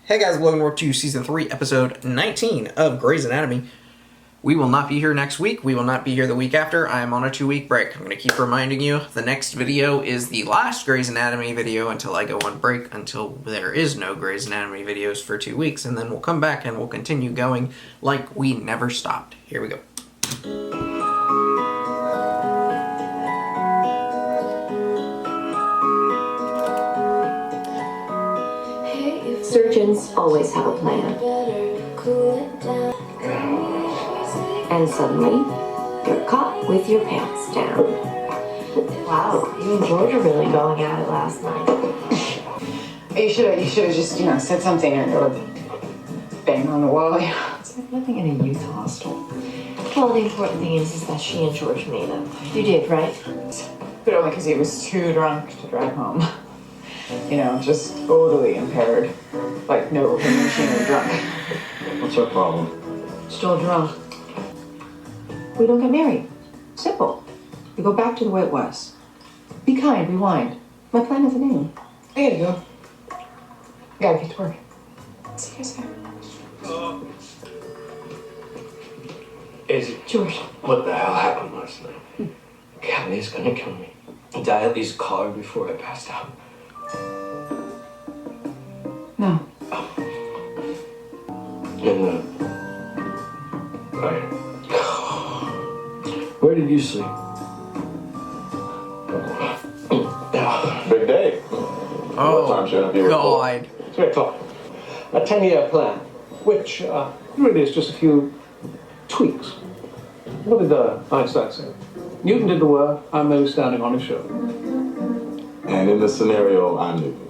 Hey guys, welcome to Season 3, Episode 19 of Grey's Anatomy. We will not be here next week. We will not be here the week after. I am on a 2-week break. I'm going to keep reminding you, the next video is the last Grey's Anatomy video until I go on break, until there is no Grey's Anatomy videos for 2 weeks, and then we'll come back and we'll continue going like we never stopped. Here we go. Surgeons always have a plan. And suddenly, you're caught with your pants down. Wow, you and George are really going at it last night. You should have just, said something or bang on the wall. It's like living in a youth hostel. Well, the important thing is that she and George made up. You did, right? But only because he was too drunk to drive home. Just totally impaired. Like no machine or drunk. What's our problem? Still drunk. We don't get married. Simple. We go back to the way it was. Be kind, rewind. My plan is a name. I gotta go. I gotta get to work. See you guys later. Izzy, George. what the hell happened last night? Kelly's gonna kill me. Did I at least call her before I passed out? No. In the... Where did you sleep? Big day. Oh, What time should I be God. 3 o'clock. A 10-year plan, which really is just a few tweaks. What did Einstein say? Newton did the work, I'm merely standing on his shoulder. And in this scenario, I'm Newton.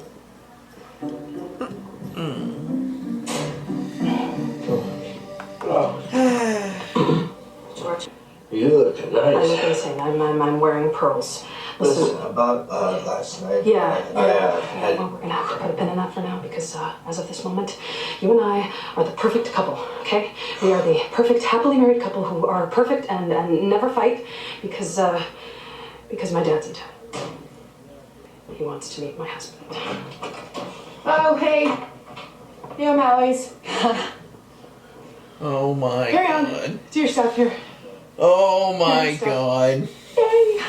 George. You look nice. I'm looking insane. I'm wearing pearls. Listen, about last night. Yeah. I Well, we're gonna have to put a pin in that for now because as of this moment, you and I are the perfect couple, okay? We are the perfect happily married couple who are perfect and never fight because my dad's in town. He wants to meet my husband. Oh, hey. Yeah, Mallory's. Oh my Carry on. God. Do your stuff here. Oh my God. Yay.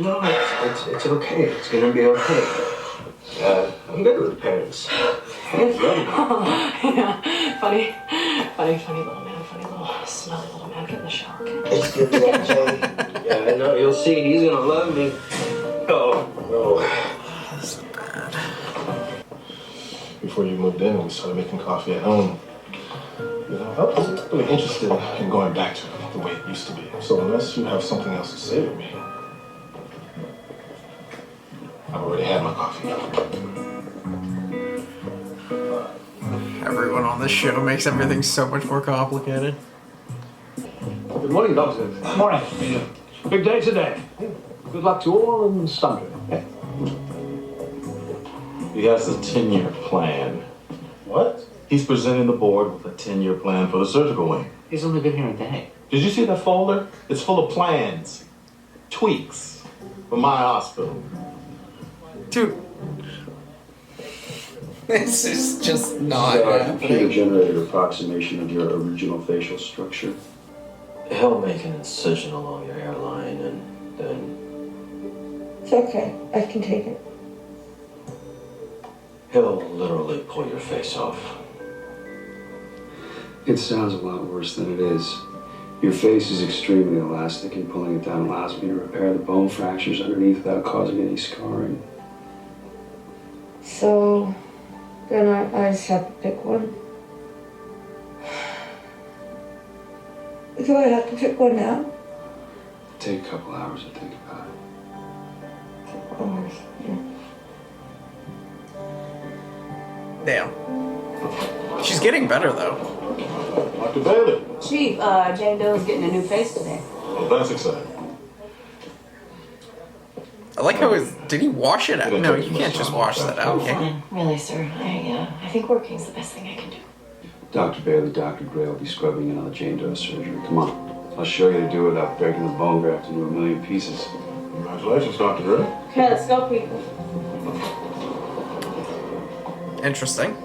No, it's okay. It's gonna be okay. I'm good with parents. Yeah. Funny little man, funny little smelly little man. Get in the shower, okay? It's gonna be okay. Yeah, I know. You'll see. He's gonna love me. Oh, no. This is bad. Before you moved in, we started making coffee at home. I wasn't really interested in going back to the way it used to be. So unless you have something else to say to me, I've already had my coffee. Everyone on this show makes everything so much more complicated. Good morning, Doctor. Good morning. Big day today. Good luck to all and sundry. He has a 10-year plan. What? He's presenting the board with a 10-year plan for the surgical wing. He's only been here a day. Did you see that folder? It's full of plans, tweaks for my hospital. Dude. This is just not A happening. computer-generated approximation of your original facial structure. He'll make an incision along your hairline and then It's okay. I can take it. he'll literally pull your face off. It sounds a lot worse than it is. Your face is extremely elastic, and pulling it down allows me to repair the bone fractures underneath without causing any scarring. So, then I just have to pick one. Do I have to pick one now? Take a couple hours to think about it. Oh, yeah. Damn. She's getting better though. Dr. Bailey. Chief, Jane Doe's getting a new face today. Well, that's exciting. I like how did he wash it out? No, you can't just wash that out, can you? Really, sir, I think working's the best thing I can do. Dr. Bailey, Dr. Gray will be scrubbing another Jane Doe surgery. Come on. I'll show you to do it without breaking the bone graft into a million pieces. Congratulations, Dr. Gray. Okay, let's go, people. Interesting.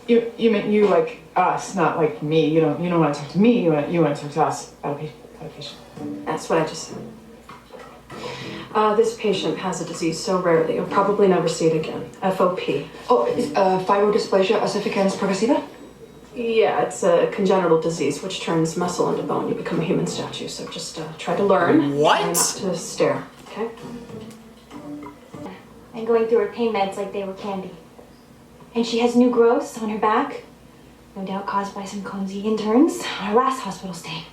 You meant you like us, not like me. You don't want to talk to me. You want to talk to us about a patient. That's what I just said. This patient has a disease so rare that you'll probably never see it again. FOP. Oh, fibrodysplasia ossificans progressiva? Yeah, it's a congenital disease which turns muscle into bone. You become a human statue, so just try to learn. What? Try not to stare, okay? And going through her pain meds like they were candy. And she has new growths on her back, no doubt caused by some clumsy interns on her last hospital stay.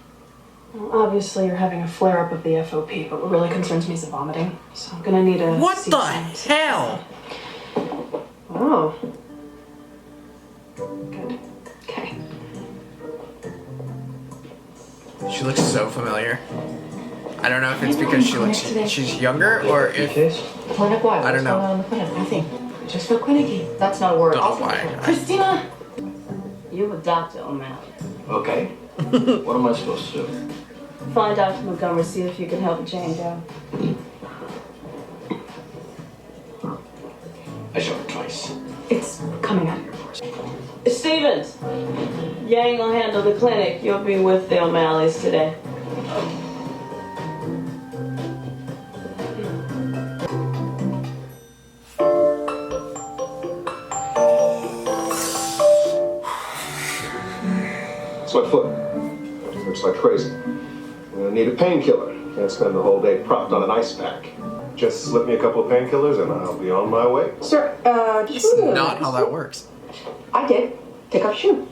Well, obviously, you're having a flare-up of the FOP, but what really concerns me is the vomiting. So I'm gonna need a... What the hell? Oh. Good. Okay. She looks so familiar. I don't know if it's because she's younger or if... Clinic why? I don't know. What's going on in the clinic? Nothing. Just feel clinicky. That's not a word. Don't know why. Christina! You with Dr. O'Malley. Okay. What am I supposed to do? Find Dr. Montgomery, see if you can help Jane down. I shot her twice. It's coming out of your pores. Stevens, you ain't gonna handle the clinic. You'll be with the O'Malleys today. Sweat foot. Hurts like crazy. I'm gonna need a painkiller. Can't spend the whole day propped on an ice pack. Just slip me a couple of painkillers and I'll be on my way. Sir, It's not how that works. I did. Take off your shoe.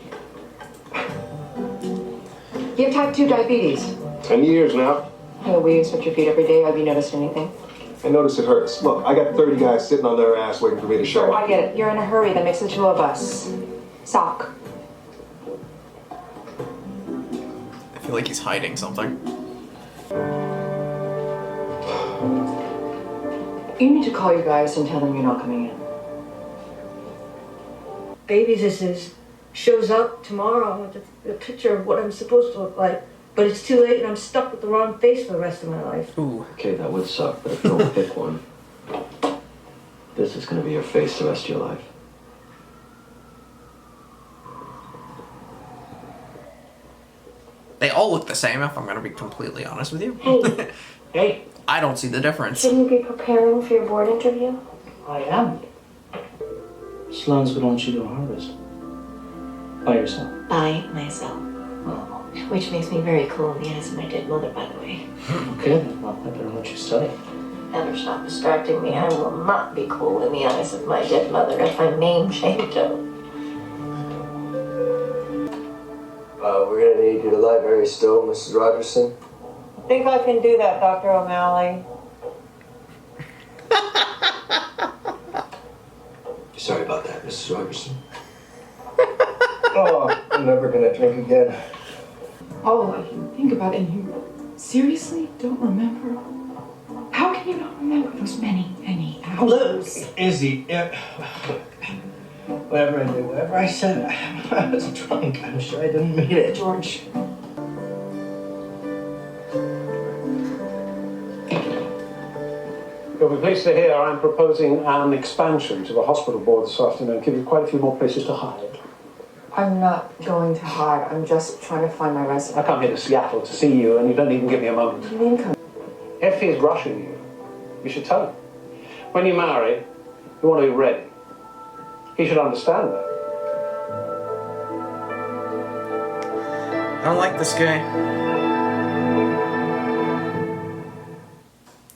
You have type 2 diabetes. 10 years now. Oh, will you inspect your feet every day? Have you noticed anything? I notice it hurts. Look, I got 30 guys sitting on their ass waiting for me to show Sure, I up. get it. You're in a hurry. That makes the two of us. Sock. I feel like he's hiding something. You need to call your guys and tell them you're not coming in. Baby this shows up tomorrow with a picture of what I'm supposed to look like, but it's too late and I'm stuck with the wrong face for the rest of my life. Ooh. Okay, that would suck, but if you don't pick one, this is going to be your face the rest of your life. They all look the same, if I'm gonna be completely honest with you. Hey. Hey. I don't see the difference. Shouldn't you be preparing for your board interview? I am. Sloan's gonna want you to harvest. By yourself. By myself. Oh. Which makes me very cool in the eyes of my dead mother, by the way. Okay, then. Well, I better let you study. Never stop distracting me. I will not be cool in the eyes of my dead mother if I'm name-shamed. We're gonna need you to lie very still, Mrs. Rogerson. I think I can do that, Dr. O'Malley. Sorry about that, Mrs. Rogerson. Oh, I'm never gonna drink again. All of you think about it and you seriously don't remember? How can you not remember those many, many hours? Look, Izzy, whatever I did, whatever I said, I was drunk. I'm sure I didn't mean it. George. You'll be pleased to hear I'm proposing an expansion to the hospital board this afternoon, give you quite a few more places to hide. I'm not going to hide. I'm just trying to find my resident. I come here to Seattle to see you, and you don't even give me a moment. What do you mean come? If he's rushing you, you should tell him. When you marry, you want to be ready. He should understand that. I don't like this guy.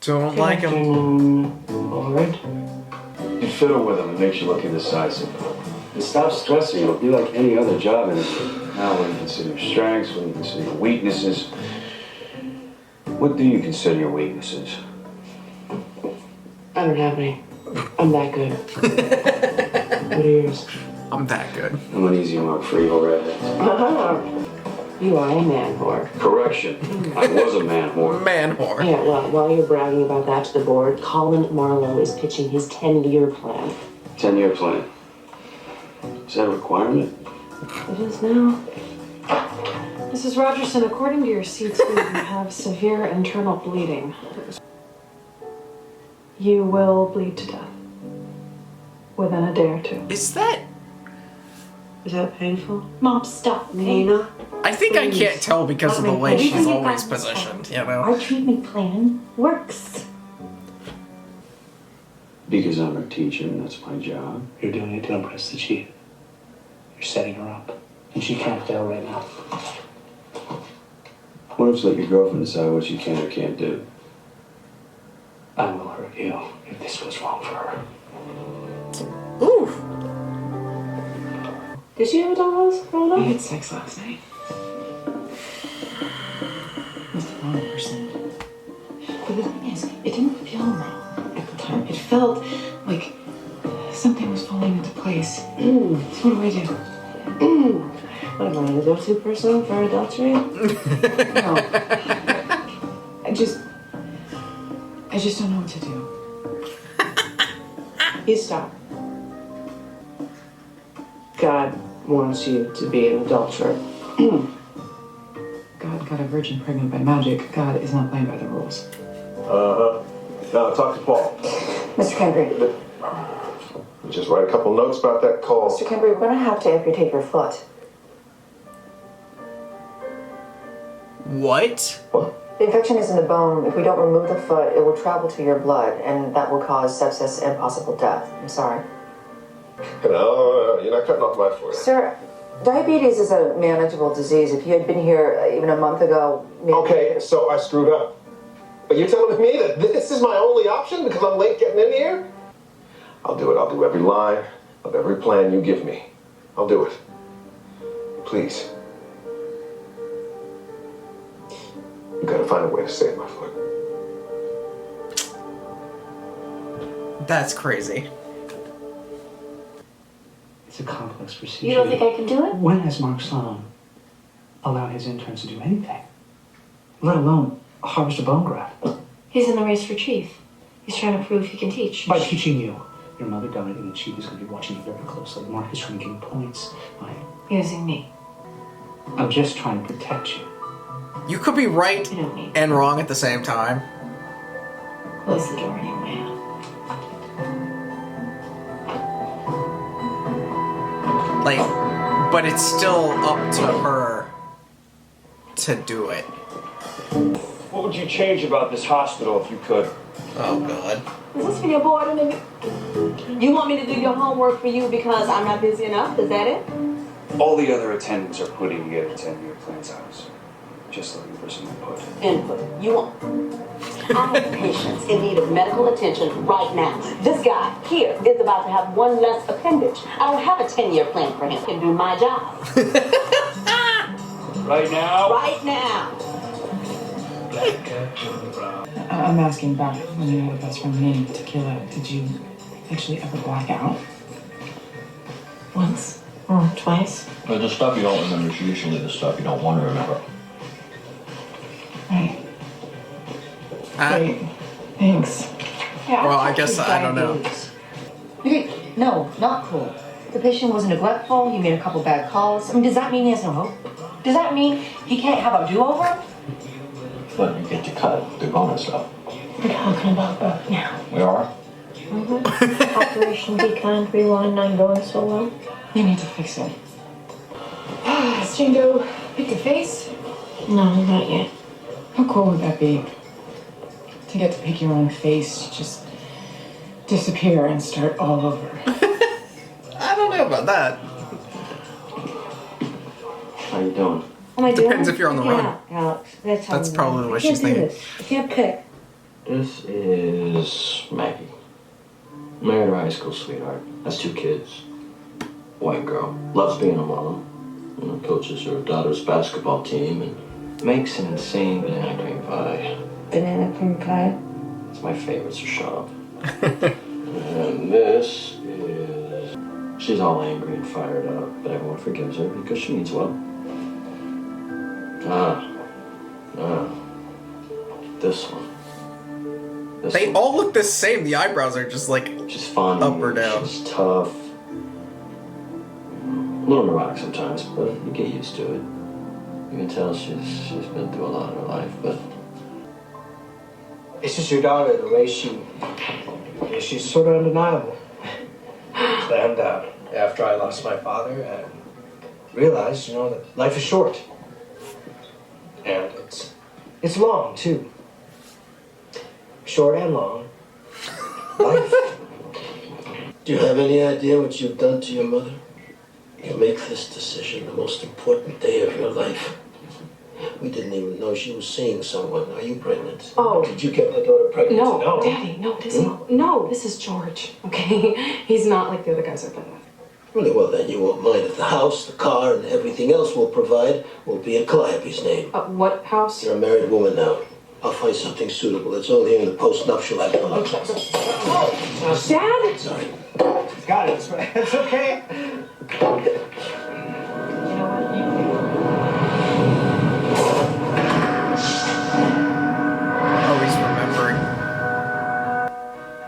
Don't like him. All right. You fiddle with him, it makes you look indecisive. And stop stressing, it'll be like any other job interview. Now, what do you consider your strengths? What do you consider your weaknesses? What do you consider your weaknesses? I don't have any. I'm that good. What are yours? I'm that good. I'm an easy mark for evil redheads. You are a man whore. Correction, I was a man whore. Man whore. Yeah, well, while you're bragging about that to the board, Colin Marlowe is pitching his 10-year plan. 10-year plan. Is that a requirement? It is now. Mrs. Rogerson, according to your C2, you have severe internal bleeding. You will bleed to death. within a day or two. Is that... Is that painful? Mom, stop. Nina? I think I can't tell because of the way Please. she's always positioned, you know? Our treatment plan works. Because I'm her teacher and that's my job. You're doing it to impress the chief. You're setting her up. And she can't fail right now. Why don't you let your girlfriend decide what she can or can't do? I will hurt you if this goes wrong for her. Ooh. Did she have a dollhouse growing up? We had sex last night. With the wrong person. But the thing is, it didn't feel wrong at the time. It felt like something was falling into place. So what do I do? What am I, the go-to person for adultery? No. I just don't know what to do. You stop. God wants you to be an adulterer. God got a virgin pregnant by magic. God is not playing by the rules. Now talk to Paul. Mr. Kendry. Just write a couple notes about that call. Mr. Kendry, we're going to have to amputate your foot. What? The infection is in the bone. If we don't remove the foot, it will travel to your blood, and that will cause sepsis and possible death. I'm sorry. No, you're not cutting off my foot. Sir, diabetes is a manageable disease. If you had been here even a month ago... maybe... Okay, so I screwed up. But you're telling me that this is my only option because I'm late getting in here? I'll do it. I'll do every line of every plan you give me. I'll do it. Please. You gotta find a way to save my foot. That's crazy. It's a complex procedure. You don't think I can do it? When has Mark Sloan allowed his interns to do anything? Let alone harvest a bone graft? He's in the race for chief. He's trying to prove he can teach. By teaching you. Your mother died and the chief is going to be watching you very closely. Mark is trying to gain points by Using me. I'm just trying to protect you. You could be right and wrong at the same time. Close the door, young man. Like, but it's still up to her to do it. What would you change about this hospital if you could? Oh, God. Is this for your board or maybe? You want me to do your homework for you because I'm not busy enough? Is that it? All the other attendants are putting together 10-year plans on us. Just looking for some input. Input. You want? I have patients in need of medical attention right now. This guy here is about to have one less appendage. I don't have a 10-year plan for him. I can do my job. Right now? Right now. I'm asking about when you had a best friend named Tequila. Did you actually ever black out? Once or twice. But the stuff you don't remember is usually the stuff you don't want to remember. Right. Great. Thanks. Yeah, Well, I guess I don't know. No, not cool. The patient was neglectful, he made a couple bad calls. I mean, does that mean he has no hope? Does that mean he can't have a do-over? But you get to cut the bonus stuff. We're talking about that now. We are? Operation Be Kind Rewind not going so well. You need to fix it. Has Jingo picked a face? No, not yet. How cool would that be? To get to pick your own face, just disappear and start all over. I don't know about that. How you doing? Am I doing Depends it? if you're on the Pick it run. out, Alex. That's how That's we probably run. what I can't she's do thinking. this. I can't pick. This is Maggie. Married her high school sweetheart. Has 2 kids. White girl. Loves being a mom. You know, coaches her daughter's basketball team and makes an insane banana cream pie. Banana cream pie. It's my favorite, so shut up. And this is... She's all angry and fired up, but everyone forgives her because she means well. This one. They all look the same. The eyebrows are just like she's funny, up or down. She's tough. A little neurotic sometimes, but you get used to it. You can tell she's been through a lot in her life, but It's just your daughter, the way she's sort of undeniable. And after I lost my father, I realized, you know, that life is short. And it's long, too. Short and long. Life. Do you have any idea what you've done to your mother? You make this decision the most important day of your life. We didn't even know she was seeing someone. Are you pregnant? Oh. Did you get my daughter pregnant? No, Daddy, no, this is George, okay? He's not like the other guys I've been with. Really, well then you won't mind if the house, the car, and everything else we'll provide will be in Calliope's name. What house? You're a married woman now. I'll find something suitable. It's all here in the post-nuptial act. Dad? Sorry. Got it. It's okay. Oh, he's remembering.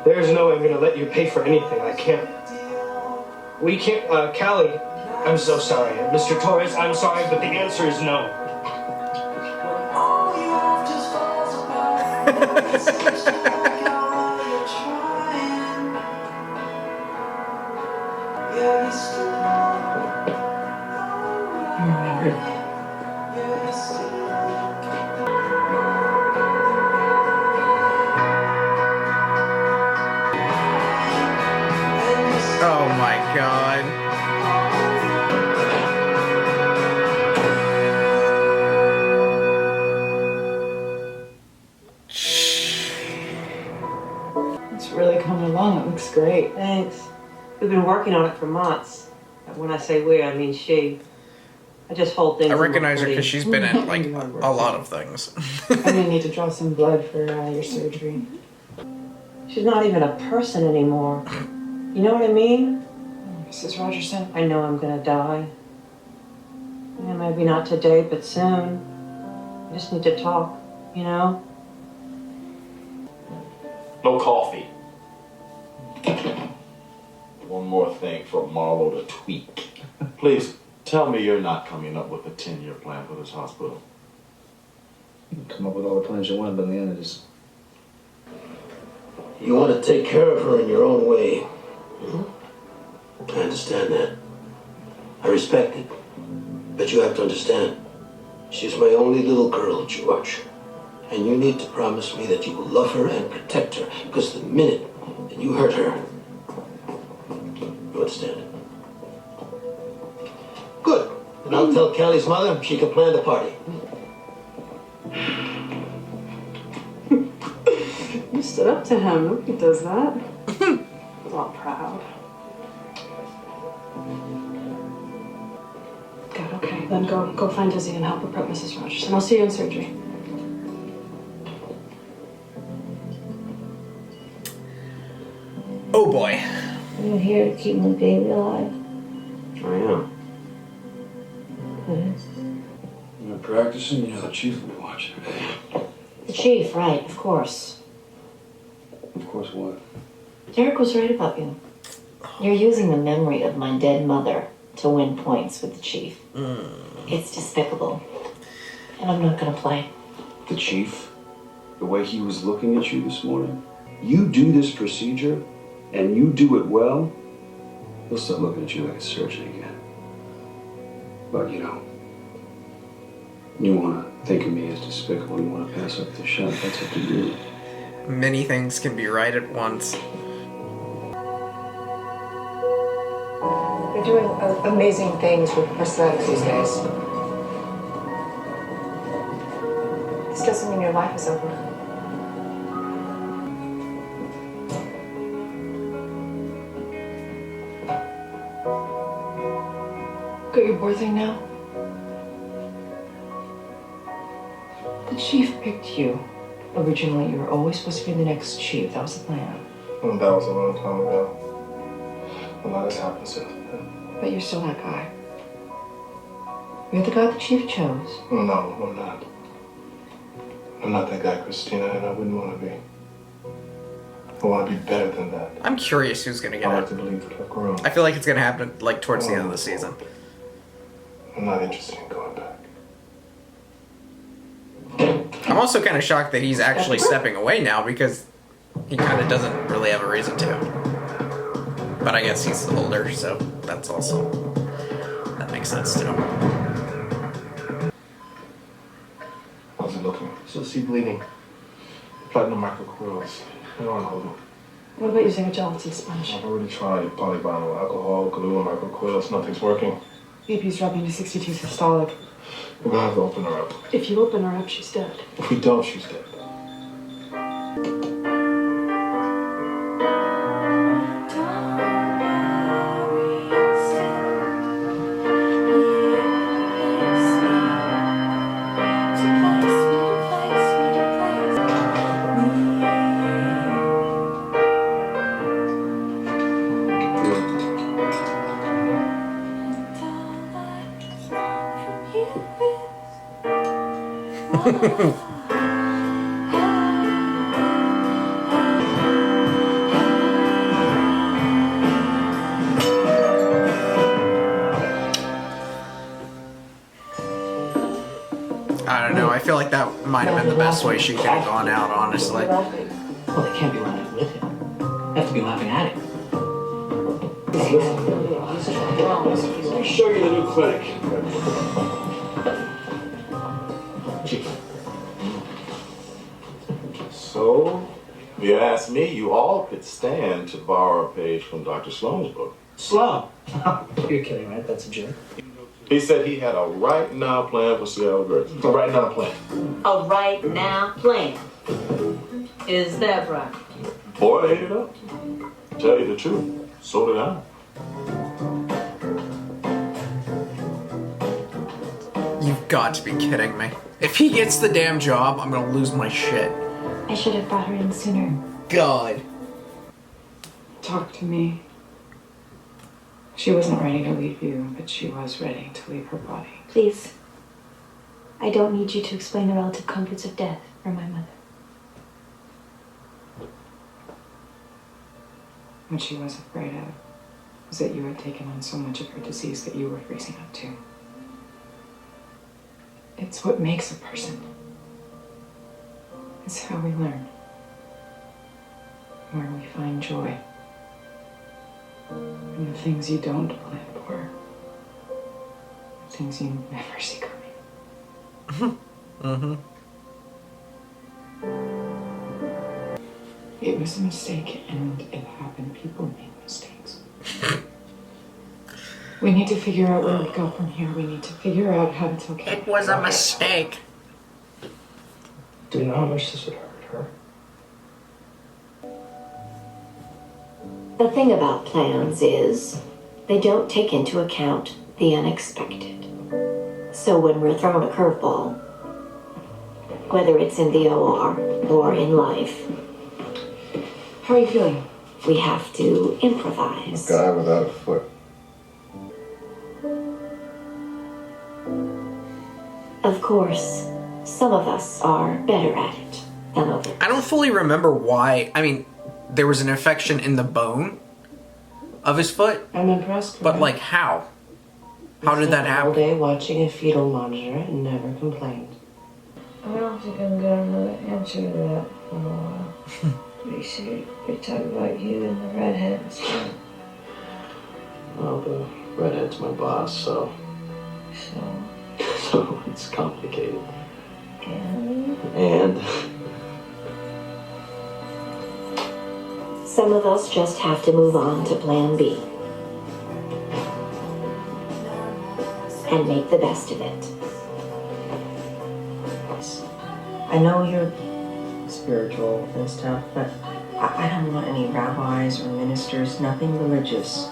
There's no way I'm gonna let you pay for anything. I can't. We can't. Callie, I'm so sorry. Mr. Torres, I'm sorry, but the answer is no. Oh my god. It's really coming along. It looks great. Thanks. We've been working on it for months. And when I say we, I mean she. I just hold things. I recognize her because she's been in like a lot of things. I'm gonna need to draw some blood for your surgery. She's not even a person anymore. You know what I mean? Mrs. Rogerson? I know I'm gonna die. Yeah, maybe not today, but soon. I just need to talk, you know? No coffee. One more thing for Marlo to tweak. Please, tell me you're not coming up with a 10-year plan for this hospital. You can come up with all the plans you want, but in the end, it just... You want to take care of her in your own way. I understand that. I respect it. But you have to understand, she's my only little girl, George. And you need to promise me that you will love her and protect her, because the minute that you hurt her, you understand it. Good. And I'll tell Callie's mother she can plan the party. You stood up to him. Nobody does that. I'm all proud. Good, okay. Then go find Izzy and help her prep Mrs. Rogerson. I'll see you in surgery. Oh boy. You're here to keep my baby alive. I am. You're practicing, you know the chief will be watching. The chief, right, of course. Of course, what? Derek was right about you. You're using the memory of my dead mother to win points with the chief. It's despicable. And I'm not gonna play. The chief? The way he was looking at you this morning? You do this procedure, and you do it well, he'll start looking at you like a surgeon again. But, you know, you want to think of me as despicable, you want to pass up the shot, that's up to you. Many things can be right at once. They're doing amazing things with prosthetics these days. This doesn't mean your life is over. Got your board thing now? The chief picked you. Originally, you were always supposed to be the next chief. That was the plan. Well, that was a long time ago. A lot has happened since then. But you're still that guy. You're the guy the chief chose. No, I'm not. I'm not that guy, Christina, and I wouldn't want to be. I want to be better than that. I'm curious who's gonna get I it. like to believe that I've grown. I feel like it's gonna happen like towards the end of the season. I'm not interested in going back. I'm also kind of shocked that he's actually stepping away now because he kind of doesn't really have a reason to. But I guess he's older, so that makes sense too. How's it looking? Still see bleeding. Platinum microcoils. They're on hold. What about using a gelatin sponge? I've already tried polyvinyl alcohol, glue, microcoils. Nothing's working. BP's dropping to 62 systolic. We're gonna have to open her up. If you open her up, she's dead. If we don't, she's dead. I don't know. I feel like that might have been the best way she could have gone out, honestly. Well, they can't be laughing with him. They have to be laughing at him. Let me show you the new clinic. So, if you ask me, you all could stand to borrow a page from Dr. Sloan's book. Sloan? You're kidding, right? That's a joke. He said he had a right now plan for Sierra Gertrude. A right now plan. A right now plan. Is that right? Boy, ate it up. Tell you the truth, so did I. You've got to be kidding me. If he gets the damn job, I'm gonna lose my shit. I should have brought her in sooner. God. Talk to me. She wasn't ready to leave you, but she was ready to leave her body. Please. I don't need you to explain the relative comforts of death for my mother. What she was afraid of was that you had taken on so much of her disease that you were freezing up too. It's what makes a person. It's how we learn. Where we find joy. And the things you don't plan for. The things you never see coming. It was a mistake, and it happened. People make mistakes. We need to figure out where we go from here. We need to figure out how to tell Kate. It was a mistake. Do you know how much this would hurt her? The thing about plans is they don't take into account the unexpected. So when we're thrown a curveball, whether it's in the OR or in life, how are you feeling? We have to improvise. A guy without a foot. Of course, some of us are better at it than others. I don't fully remember why. I mean, there was an infection in the bone of his foot. I'm impressed. But like how? How did that happen? All day watching a fetal monitor and never complained. I don't think I'm gonna know the answer to that for a while. You see, they talk about you and the redhead and stuff. Well, the redhead's my boss, so it's complicated. And Some of us just have to move on to plan B. And make the best of it. I know you're spiritual and stuff, but I don't want any rabbis or ministers, nothing religious.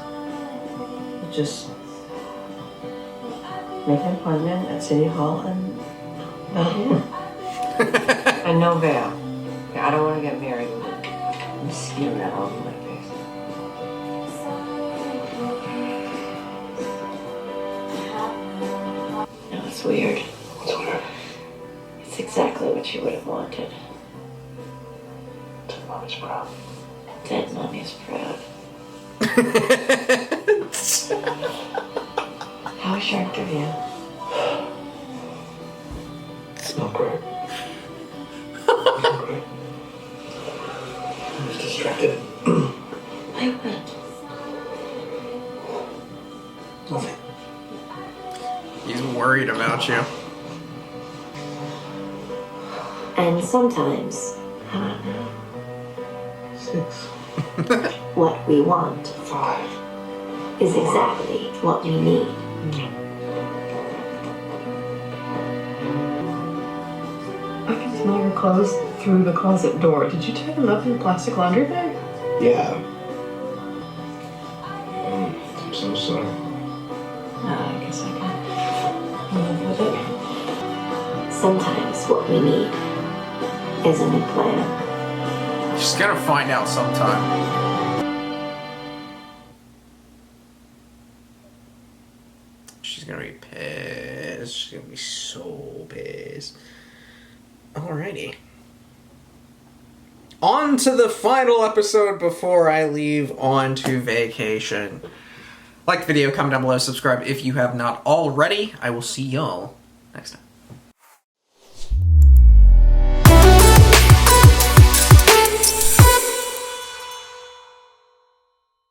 Just make an appointment at City Hall and and no veil. Yeah, I don't want to get married with a mosquito net all over my face. No, it's weird. What's weird? It's exactly what you would have wanted. Dead mommy's proud. Dead mommy's proud. How sharp of you. It's not great. Not great. I was distracted. I went. Nothing. He's worried about you. And sometimes, 6. what we want 5. is exactly what we need. I can smell your clothes through the closet door. Did you tie them up in a plastic laundry bag? Yeah. I'm so sorry. I guess I can live with it. Sometimes what we need is a new plan. She's gonna find out sometime. She's gonna be pissed. She's gonna be so pissed. Alrighty. On to the final episode before I leave on to vacation. Like the video, comment down below, subscribe if you have not already. I will see y'all next time.